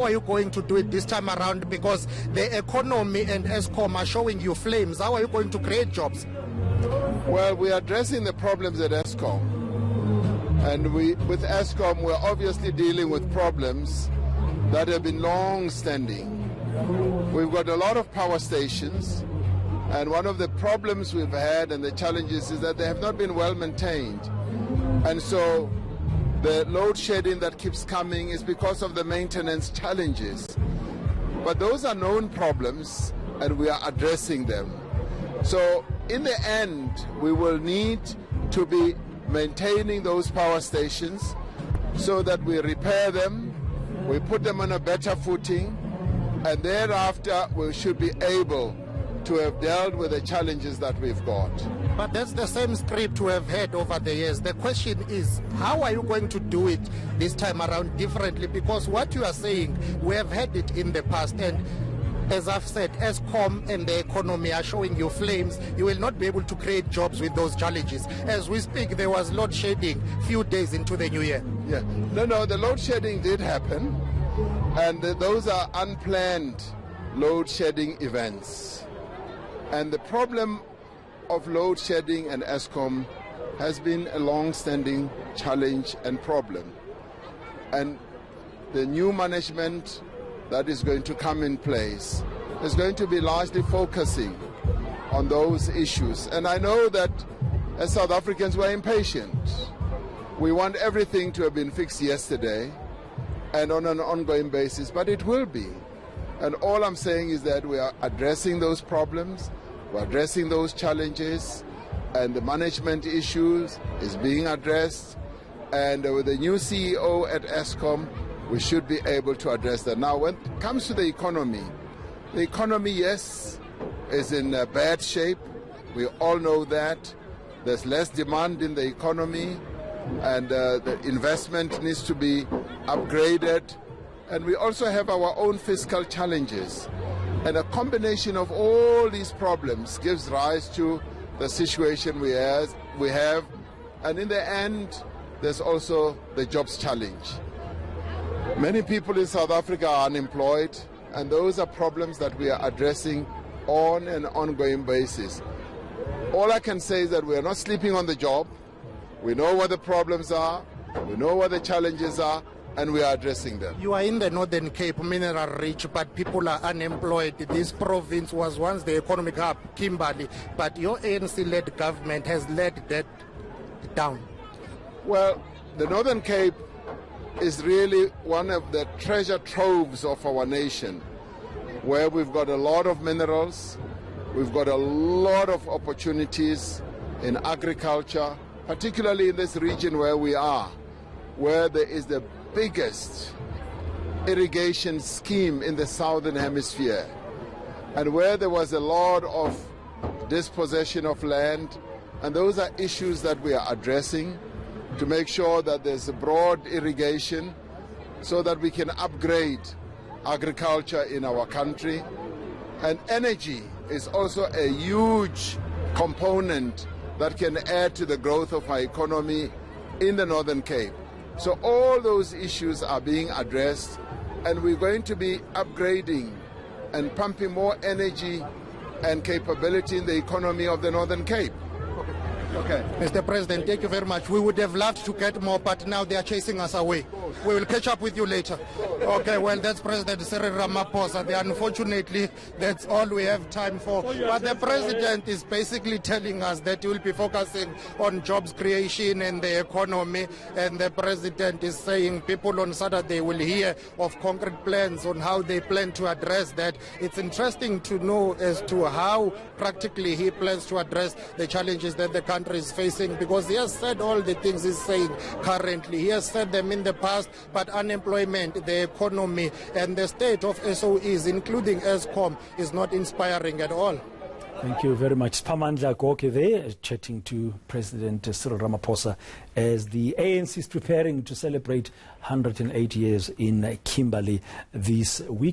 How are you going to do it this time around? Because the economy and ESCOM are showing you flames. How are you going to create jobs? Well, we are addressing the problems at ESCOM. And with ESCOM, we're obviously dealing with problems that have been long-standing. We've got a lot of power stations, and one of the problems we've had and the challenges is that they have not been well maintained. And so the load shedding that keeps coming is because of the maintenance challenges. But those are known problems, and we are addressing them. So in the end, we will need to be maintaining those power stations so that we repair them, we put them on a better footing, and thereafter we should be able to have dealt with the challenges that we've got. But that's the same script we have had over the years. The question is, how are you going to do it this time around differently? Because what you are saying, we have had it in the past, and as I've said, ESCOM and the economy are showing you flames. You will not be able to create jobs with those challenges. As we speak, there was load shedding few days into the new year. Yeah, no, the load shedding did happen, and those are unplanned load shedding events. And the problem of load shedding and ESCOM has been a long-standing challenge and problem. And the new management that is going to come in place is going to be largely focusing on those issues. And I know that as South Africans, we're impatient. We want everything to have been fixed yesterday and on an ongoing basis, but it will be. And all I'm saying is that we are addressing those problems, we're addressing those challenges, and the management issues is being addressed. And with the new CEO at ESCOM, we should be able to address that. Now, when it comes to the economy, yes, is in bad shape. We all know that. There's less demand in the economy, and the investment needs to be upgraded. And we also have our own fiscal challenges. And a combination of all these problems gives rise to the situation we have. And in the end, there's also the jobs challenge. Many people in South Africa are unemployed, and those are problems that we are addressing on an ongoing basis. All I can say is that we are not sleeping on the job. We know what the problems are, we know what the challenges are, and we are addressing them. You are in the Northern Cape, mineral rich, but people are unemployed. This province was once the economic hub, Kimberley, but your ANC-led government has led that down. Well, the Northern Cape is really one of the treasure troves of our nation, where we've got a lot of minerals, we've got a lot of opportunities in agriculture, particularly in this region where we are, where there is the biggest irrigation scheme in the southern hemisphere, and where there was a lot of dispossession of land. And those are issues that we are addressing to make sure that there's a broad irrigation so that we can upgrade agriculture in our country. And energy is also a huge component that can add to the growth of our economy in the Northern Cape. So all those issues are being addressed, and we're going to be upgrading and pumping more energy and capability in the economy of the Northern Cape. Okay. Mr. President, thank you very much. We would have loved to get more, but now they are chasing us away. We will catch up with you later. Okay, well, that's President Cyril Ramaphosa. Unfortunately, that's all we have time for. But the president is basically telling us that he will be focusing on jobs creation and the economy. And the president is saying people on Saturday will hear of concrete plans on how they plan to address that. It's interesting to know as to how practically he plans to address the challenges that the country is facing, because he has said all the things he's saying currently. He has said them in the past, but unemployment, the economy, and the state of SOEs, including ESCOM, is not inspiring at all. Thank you very much. Siphamandla Goge there, chatting to President Cyril Ramaphosa as the ANC is preparing to celebrate 108 years in Kimberley this week.